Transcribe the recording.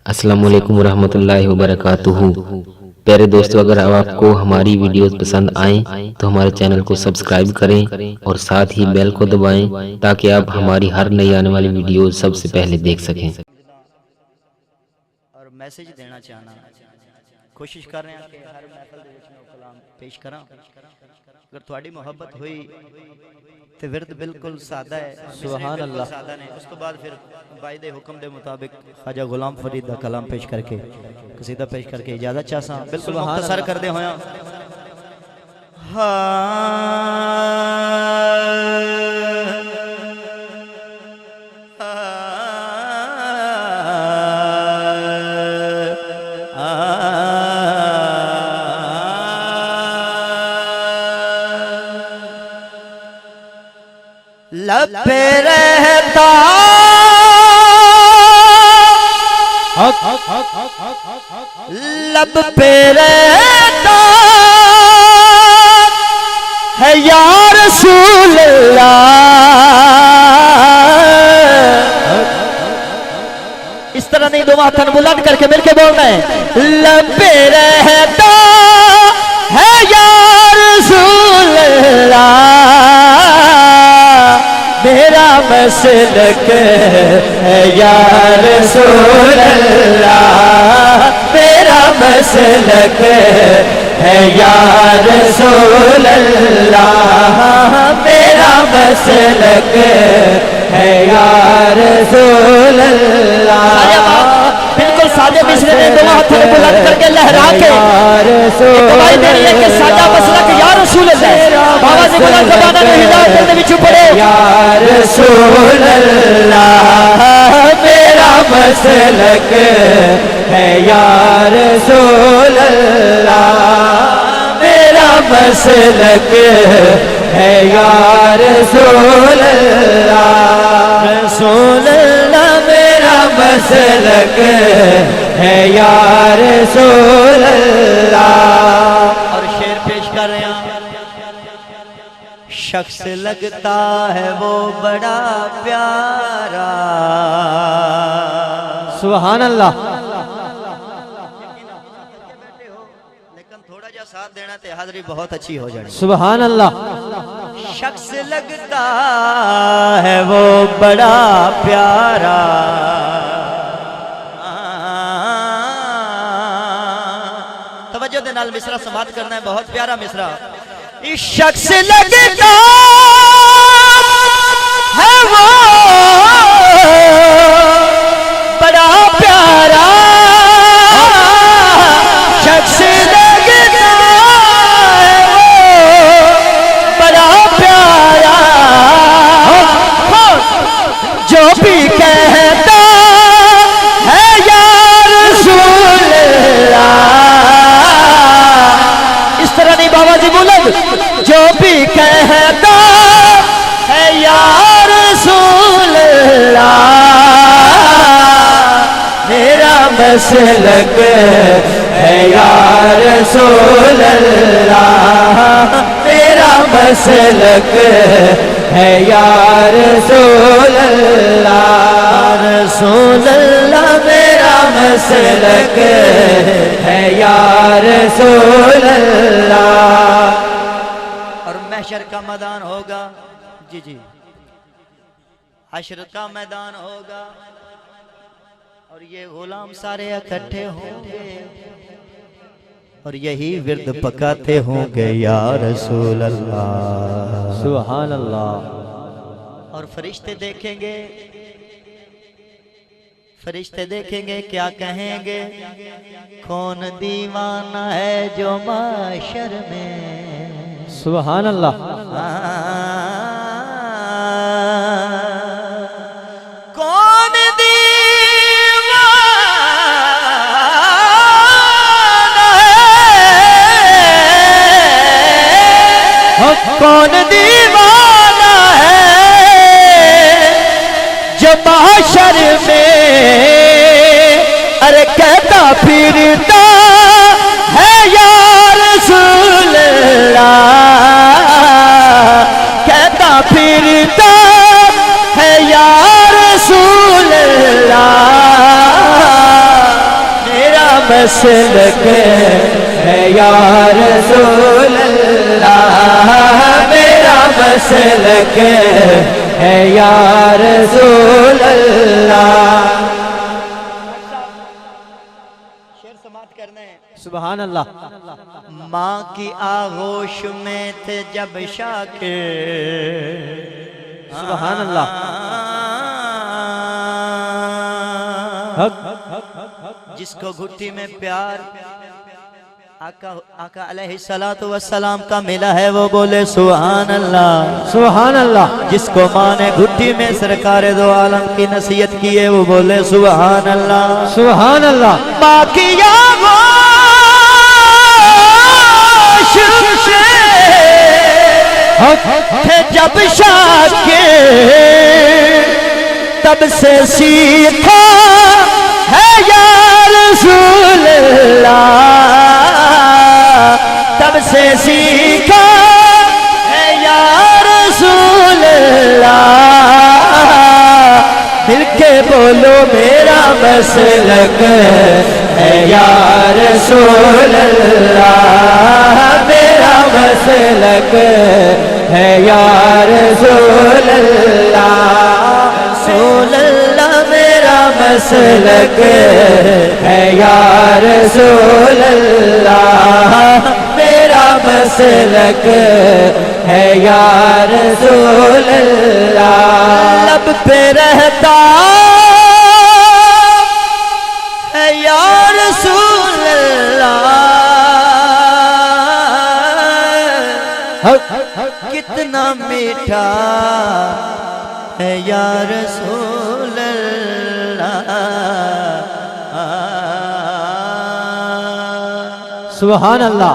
अस्सलाम वालेकुम रहमतुल्लाहि व बरकातुहू। प्यारे दोस्तों, अगर आपको हमारी वीडियोस पसंद आएं तो हमारे चैनल को सब्सक्राइब करें और साथ ही बेल को दबाएं ताकि आप हमारी हर नई आने वाली वीडियो सबसे पहले देख सकें। और मैसेज देना चाहना कोशिश कर रहे हैं कि हर महफिल दे विच मैं कलाम पेश करा। अगर थोड़ी मोहब्बत हुई तो विरद बिल्कुल सादा है, सुभान अल्लाह सादा ने। उस तो बाद फिर भाई दे हुक्म दे मुताबिक ख्वाजा गुलाम फरीद दा कलाम पेश करके कसीदा पेश करके इजाजत चाहसा। बिल्कुल मुख्तसर कर दे होया। लब पे रहता लब पे रहता है या रसूल अल्लाह। इस तरह नहीं, दो हाथ बुलंद करके मिलके बोलना है। लब पे रहता है या रसूल अल्लाह, मेरा मसलक है या रसूल अल्लाह, मेरा मसलक है या रसूल अल्लाह, मेरा मसलक है या रसूल अल्लाह। बिल्कुल सादे मिसरे ने दो हाथ बुलंद करके लहरा के गवाही देनी है कि सादा मसलक या रसूल अल्लाह। बाबा जी बुलंद ज़बान में हिदायत दे विच पढ़े या रसूल अल्लाह, मेरा मसलक है या रसूल अल्लाह, मेरा मसलक है या रसूल अल्लाह। रसूल अल्लाह मेरा मसलक है या रसूल अल्लाह। और शेर पेश कर रहे हैं। शख्स लगता है वो बड़ा प्यारा, सुभान अल्लाह। लेकिन थोड़ा जा साथ देना ते हाज़री बहुत अच्छी हो जानी, सुभान अल्लाह। शख्स लगता है वो बड़ा प्यारा, तवज्जो दे नाल मिसरा समाप्त करना है, बहुत प्यारा मिसरा। इस शख्स लगता है वो बड़ा प्यारा, शख्स लगता है वो बड़ा प्यारा, जो भी कहता है या रसूल अल्लाह। इस तरह नहीं बाबा जी बुलंद, जो भी कहता है या रसूल अल्लाह, मेरा मसलक है या रसूल अल्लाह, मेरा मसलक है या रसूल अल्लाह। रसूल अल्लाह मेरा मसलक है या रसूल अल्लाह। और महशर का मैदान होगा, जी जी, हश्र का मैदान होगा और ये गुलाम सारे इकट्ठे होंगे और यही विरद पकाते होंगे या रसूल अल्लाह, सुभान अल्लाह। और फरिश्ते देखेंगे, फरिश्ते देखेंगे क्या कहेंगे, कौन दीवाना है जो माशर में, सुभान अल्लाह। कौन दीवाना है, कौन दीवाना है जो माशर में अरे कहता फिरता है या रसूल अल्लाह, कहता फिरता है या रसूल अल्लाह। मसलक है या रसूल अल्लाह, मेरा मसलक है या रसूल अल्लाह। शेर समाप्त करना है। सुभान अल्लाह। माँ की आगोश में थे जब शाकिर, सुभान अल्लाह। जिसको घुट्टी में प्यार आका अलैहिस्सलातु वस्सलाम का मिला है वो बोले सुभान अल्लाह, सुभान अल्लाह। जिसको माँ ने घुट्टी में सरकार दो आलम की नसीहत की है वो बोले सुभान अल्लाह, सुभान अल्लाह। माँ की आगोश से थे जब शाकिर, तब से सीखा है या रसूल अल्लाह, तब से सीखा है या रसूल अल्लाह। मिलके बोलो मेरा मसलक है या रसूल अल्लाह, मेरा मसलक है या रसूल अल्लाह, रसूल अल्लाह मेरा मसलक है या रसूल अल्लाह, मेरा मसलक है या रसूल अल्लाह। लब पे रहता है या रसूल अल्लाह, कितना मीठा है या रसूल अल्लाह। सुभान अल्लाह।